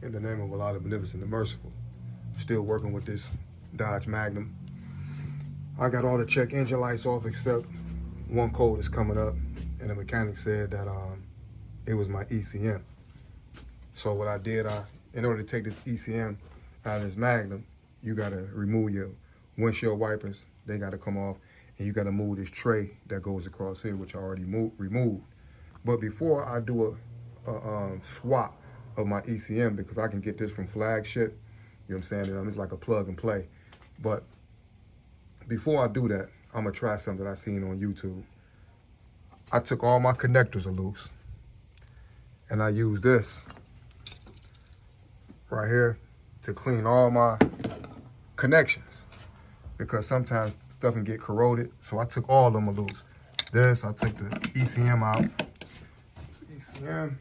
in the name of Allah the Beneficent and Merciful. Still working with this Dodge Magnum. I got all the check engine lights off except one code is coming up, and the mechanic said that it was my ECM. So what I did, in order to take this ECM out of this Magnum, you gotta remove your windshield wipers. They gotta come off, and you gotta move this tray that goes across here, which I already removed. But before I do a swap of my ECM, because I can get this from Flagship, you know what I'm saying? It's like a plug and play. But before I do that, I'm gonna try something I seen on YouTube. I took all my connectors loose, and I used this right here to clean all my connections, because sometimes stuff can get corroded. So I took all of them loose. I took the ECM out. ECM.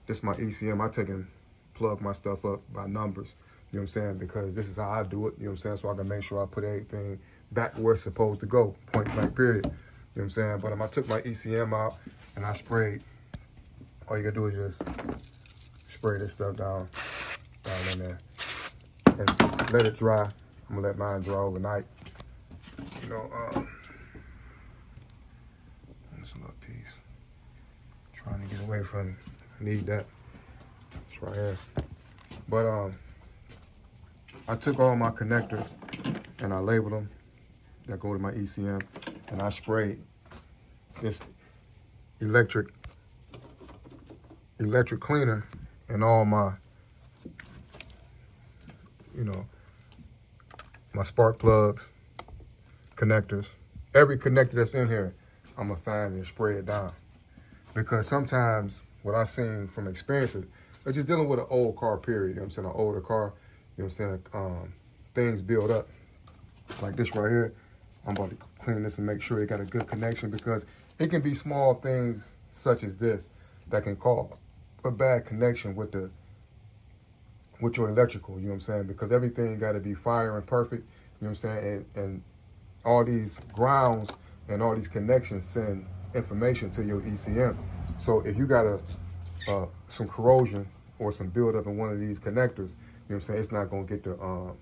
This is my ECM. I take and plug my stuff up by numbers. You know what I'm saying? Because this is how I do it. You know what I'm saying? So I can make sure I put everything back where it's supposed to go. Point blank period. You know what I'm saying? But I took my ECM out and I sprayed. All you gotta do is just spray this stuff down in there and let it dry. I'm gonna let mine dry overnight. You know, this little piece. Trying to get away from it. I need that. It's right here. But I took all my connectors and I labeled them that go to my ECM, and I sprayed this electric cleaner in all my, my spark plugs, connectors. Every connector that's in here, I'm gonna find and spray it down. Because sometimes what I've seen from experiences, or just dealing with an old car, period, you know what I'm saying, an older car, you know what I'm saying, things build up. Like this right here, I'm about to clean this and make sure it got a good connection, because it can be small things such as this that can cause a bad connection with your electrical, you know what I'm saying, because everything got to be fire and perfect, you know what I'm saying, and all these grounds and all these connections send information to your ECM. So if you got some corrosion or some buildup in one of these connectors, you know what I'm saying, it's not gonna get the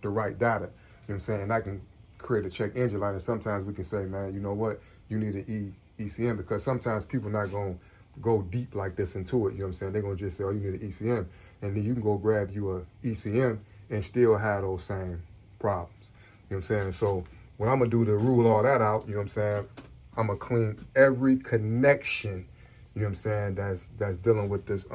right data, you know what I'm saying, and that can create a check engine light. And sometimes we can say, man, you know what, you need an ECM, because sometimes people not gonna go deep like this into it, you know what I'm saying, they're gonna just say, oh, you need an ECM, and then you can go grab you a ECM and still have those same problems, you know what I'm saying. So what I'm gonna do to rule all that out, you know what I'm saying, I'm gonna clean every connection, you know what I'm saying, that's dealing with this,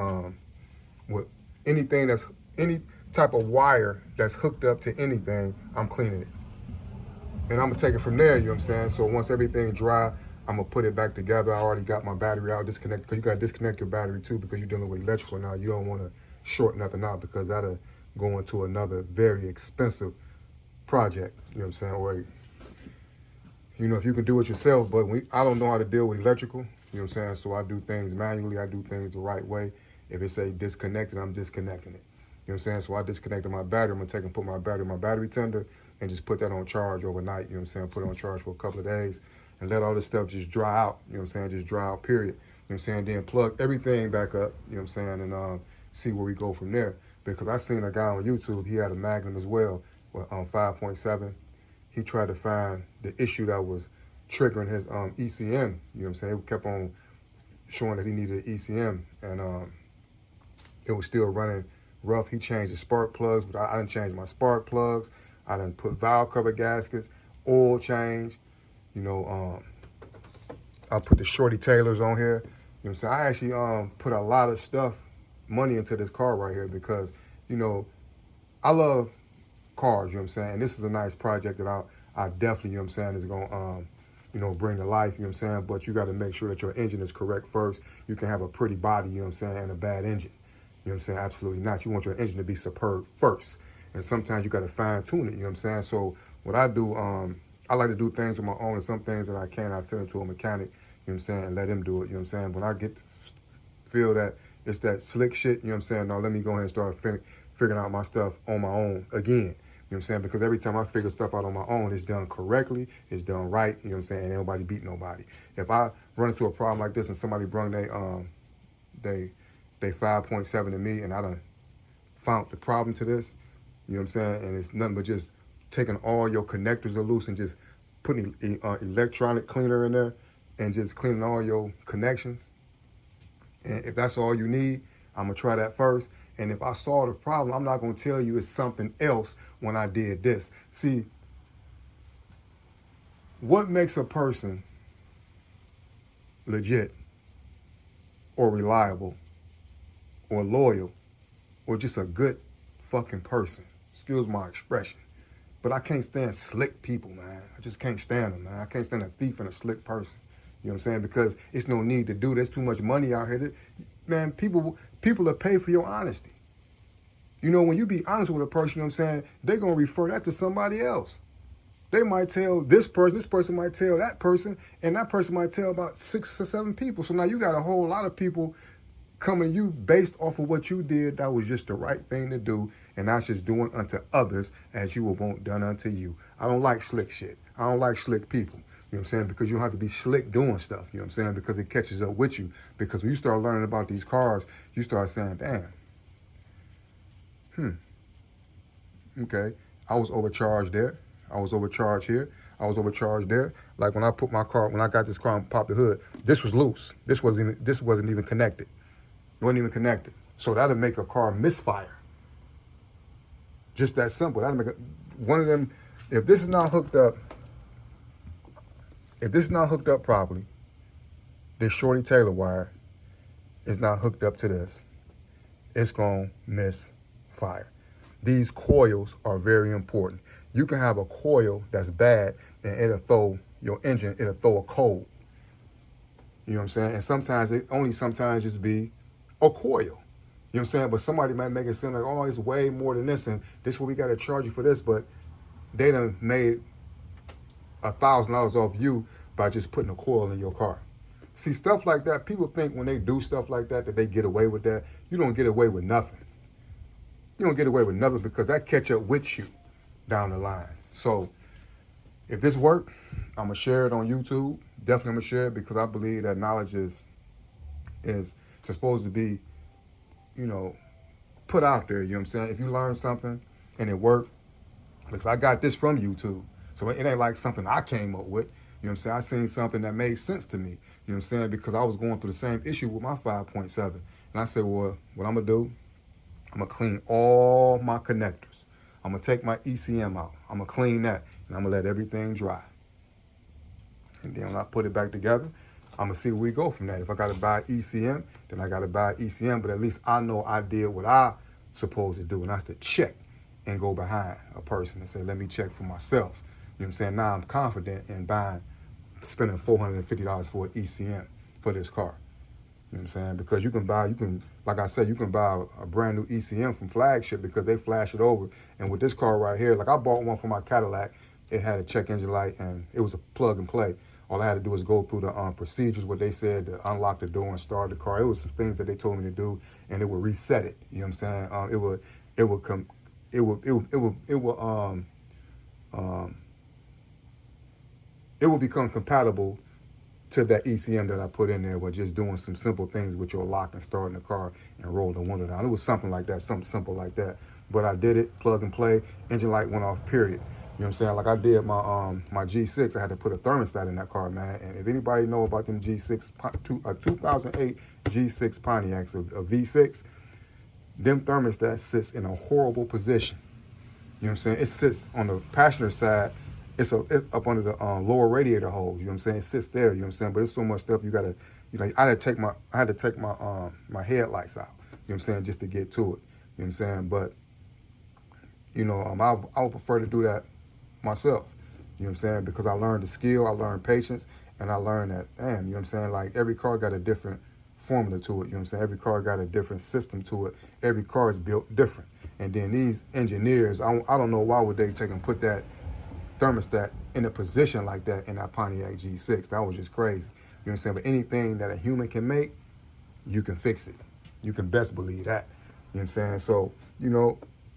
with anything that's, any type of wire that's hooked up to anything, I'm cleaning it. And I'm gonna take it from there, you know what I'm saying. So once everything dry, I'm gonna put it back together. I already got my battery out, disconnect, because you gotta disconnect your battery too, because you're dealing with electrical now. You don't wanna short nothing out, because that'll go into another very expensive project, you know what I'm saying, or, you know, if you can do it yourself, but I don't know how to deal with electrical, you know what I'm saying, so I do things manually, I do things the right way. If it say disconnected, I'm disconnecting it. You know what I'm saying? So I disconnected my battery. I'm gonna take and put my battery in my battery tender and just put that on charge overnight, you know what I'm saying? Put it on charge for a couple of days and let all this stuff just dry out, you know what I'm saying? Just dry out, period. You know what I'm saying? Then plug everything back up, you know what I'm saying? And see where we go from there. Because I seen a guy on YouTube, he had a Magnum as well, on 5.7. He tried to find the issue that was triggering his ECM, you know what I'm saying? It kept on showing that he needed an ECM, and it was still running rough. He changed the spark plugs, but I didn't change my spark plugs. I done put valve cover gaskets, oil change, you know, I put the shorty tailors on here. You know what I'm saying? I actually put a lot of stuff, money into this car right here, because, you know, I love cars, you know what I'm saying? And this is a nice project that I definitely, you know what I'm saying, is going to, bring to life, you know what I'm saying? But you got to make sure that your engine is correct first. You can have a pretty body, you know what I'm saying, and a bad engine. You know what I'm saying? Absolutely not. You want your engine to be superb first. And sometimes you got to fine tune it, you know what I'm saying? So what I do, I like to do things on my own, and some things that I can't, I send it to a mechanic, you know what I'm saying, and let him do it, you know what I'm saying? When I get to feel that it's that slick shit, you know what I'm saying, no, let me go ahead and start figuring out my stuff on my own again. You know what I'm saying? Because every time I figure stuff out on my own, it's done correctly, it's done right, you know what I'm saying? And nobody beat nobody. If I run into a problem like this and somebody brung they 5.7 to me and I done found the problem to this, you know what I'm saying? And it's nothing but just taking all your connectors are loose and just putting electronic cleaner in there and just cleaning all your connections. And if that's all you need, I'm going to try that first. And if I solve the problem, I'm not going to tell you it's something else when I did this. See, what makes a person legit or reliable or loyal or just a good fucking person? Excuse my expression. But I can't stand slick people, man. I just can't stand them, man. I can't stand a thief and a slick person. You know what I'm saying? Because it's no need to do. There's too much money out here. Man, people will pay for your honesty. You know, when you be honest with a person, you know what I'm saying, they're going to refer that to somebody else. They might tell this person might tell that person, and that person might tell about 6 or 7 people. So now you got a whole lot of people coming to you based off of what you did that was just the right thing to do, and that's just doing unto others as you will want done unto you. I don't like slick shit. I don't like slick people. You know what I'm saying? Because you don't have to be slick doing stuff. You know what I'm saying? Because it catches up with you. Because when you start learning about these cars, you start saying, damn, okay, I was overcharged there. I was overcharged here. I was overcharged there. Like when I got this car and popped the hood, this was loose. This wasn't even connected. It wasn't even connected. So that'll make a car misfire. Just that simple. That'll make one of them, if this is not hooked up properly, this shorty Taylor wire is not hooked up to this, it's gonna misfire. These coils are very important. You can have a coil that's bad and it'll throw a cold. You know what I'm saying? And sometimes just be a coil. You know what I'm saying? But somebody might make it seem like, oh, it's way more than this, and this is what we got to charge you for this. But they done made $1,000 off you by just putting a coil in your car. See, stuff like that, people think when they do stuff like that they get away with that. You don't get away with nothing. You don't get away with nothing because that catch up with you down the line. So if this worked, I'm going to share it on YouTube. Definitely I'm going to share it because I believe that knowledge is supposed to be, put out there. You know what I'm saying? If you learn something and it worked, because I got this from YouTube. So it ain't like something I came up with. You know what I'm saying? I seen something that made sense to me. You know what I'm saying? Because I was going through the same issue with my 5.7. And I said, well, what I'm going to do, I'm going to clean all my connectors. I'm going to take my ECM out. I'm going to clean that, and I'm going to let everything dry. And then when I put it back together, I'm going to see where we go from that. If I got to buy ECM, then I got to buy ECM, but at least I know I did what I supposed to do, and that's to check and go behind a person and say, let me check for myself. You know what I'm saying? Now I'm confident in spending $450 for an ECM for this car. You know what I'm saying? Because like I said, you can buy a brand new ECM from Flagship because they flash it over. And with this car right here, like I bought one for my Cadillac. It had a check engine light and it was a plug and play. All I had to do was go through the procedures, what they said to unlock the door and start the car. It was some things that they told me to do, and it would reset it. You know what I'm saying? It would become compatible to that ECM that I put in there with just doing some simple things with your lock and starting the car and rolling the window down. It was something like that, something simple like that. But I did it, plug and play, engine light went off, period. You know what I'm saying? Like I did my G6, I had to put a thermostat in that car, man. And if anybody know about them G6, 2008 G6 Pontiacs, a V6, them thermostats sits in a horrible position. You know what I'm saying? It sits on the passenger side. It's up under the lower radiator hose. You know what I'm saying? It sits there. You know what I'm saying? But it's so much stuff I had to take my headlights out. You know what I'm saying? Just to get to it. You know what I'm saying? But I would prefer to do that myself. You know what I'm saying? Because I learned the skill, I learned patience, and I learned that, damn, you know what I'm saying? Like every car got a different formula to it. You know what I'm saying? Every car got a different system to it. Every car is built different. And then these engineers, I don't know why would they take and put that thermostat in a position like that in that Pontiac G6. That was just crazy. You know what I'm saying? But anything that a human can make, you can fix it. You can best believe that. You know what I'm saying? So,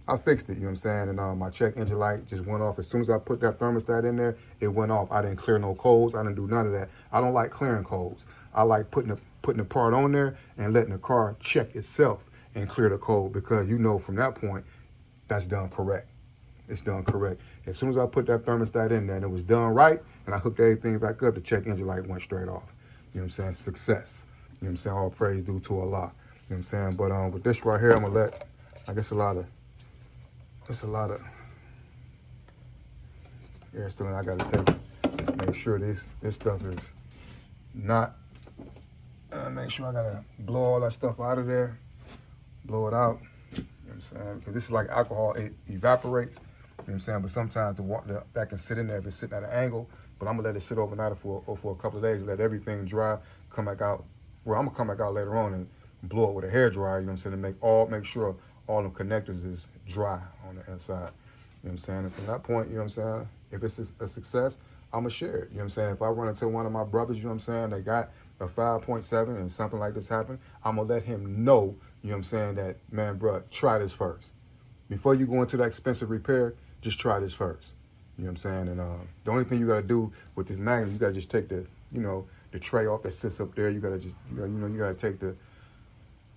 I fixed it, you know what I'm saying? And my check engine light just went off. As soon as I put that thermostat in there, it went off. I didn't clear no codes. I didn't do none of that. I don't like clearing codes. I like putting the part on there and letting the car check itself and clear the code, because you know from that point, that's done correct. It's done correct. As soon as I put that thermostat in there and it was done right, and I hooked everything back up, the check engine light went straight off. You know what I'm saying? Success. You know what I'm saying? All praise due to Allah. You know what I'm saying? But with this right here, I'm gonna let, I guess it's a lot of air still I gotta take. Make sure this stuff is not, make sure I gotta blow all that stuff out of there, blow it out. You know what I'm saying? Because this is like alcohol, it evaporates. You know what I'm saying? But sometimes that can sit in there if it's sitting at an angle. But I'm gonna let it sit overnight for a couple of days and let everything dry, come back out. Well, I'm gonna come back out later on and blow it with a hair dryer, you know what I'm saying, to make sure all the connectors is dry on the inside. You know what I'm saying? And from that point, you know what I'm saying, if it's a success, I'm gonna share it. You know what I'm saying? If I run into one of my brothers, you know what I'm saying, they got a 5.7 and something like this happen, I'm gonna let him know, you know what I'm saying, that, man, bro, try this first. Before you go into that expensive repair, just try this first. You know what I'm saying? And the only thing you gotta do with this magnum, you gotta just take the tray off that sits up there. You gotta just, you gotta take the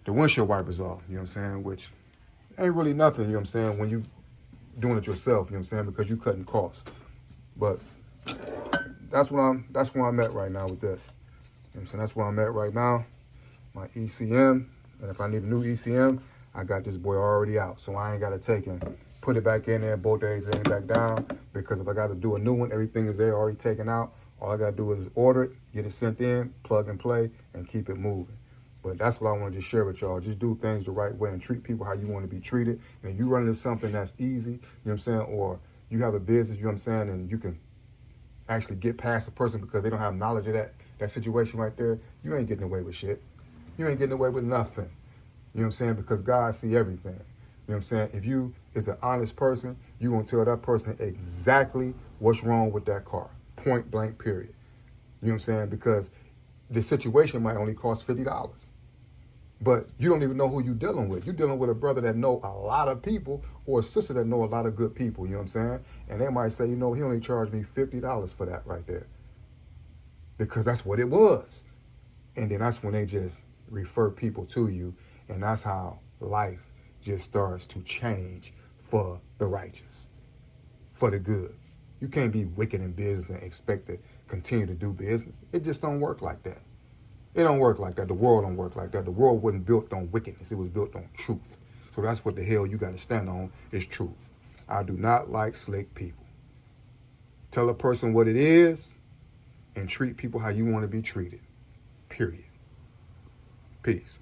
windshield wipers off. You know what I'm saying? Which ain't really nothing. You know what I'm saying? When you doing it yourself, you know what I'm saying? Because you cutting costs. But that's where I'm at right now with this. You know what I'm saying? That's where I'm at right now. My ECM, and if I need a new ECM, I got this boy already out, so I ain't gotta take and put it back in there, bolt everything back down, because if I gotta do a new one, everything is there already taken out. All I gotta do is order it, get it sent in, plug and play, and keep it moving. But that's what I want to just share with y'all. Just do things the right way and treat people how you want to be treated. And if you run into something that's easy, you know what I'm saying, or you have a business, you know what I'm saying, and you can actually get past a person because they don't have knowledge of that situation right there, you ain't getting away with shit. You ain't getting away with nothing. You know what I'm saying? Because God see everything. You know what I'm saying? If you is an honest person, you gonna tell that person exactly what's wrong with that car. Point blank, period. You know what I'm saying? Because the situation might only cost $50. But you don't even know who you're dealing with. You're dealing with a brother that know a lot of people or a sister that know a lot of good people, you know what I'm saying? And they might say, he only charged me $50 for that right there. Because that's what it was. And then that's when they just refer people to you. And that's how life just starts to change for the righteous, for the good. You can't be wicked in business and expect to continue to do business. It just don't work like that. It don't work like that. The world don't work like that. The world wasn't built on wickedness. It was built on truth. So that's what the hell you got to stand on, is truth. I do not like slick people. Tell a person what it is and treat people how you want to be treated. Period. Peace.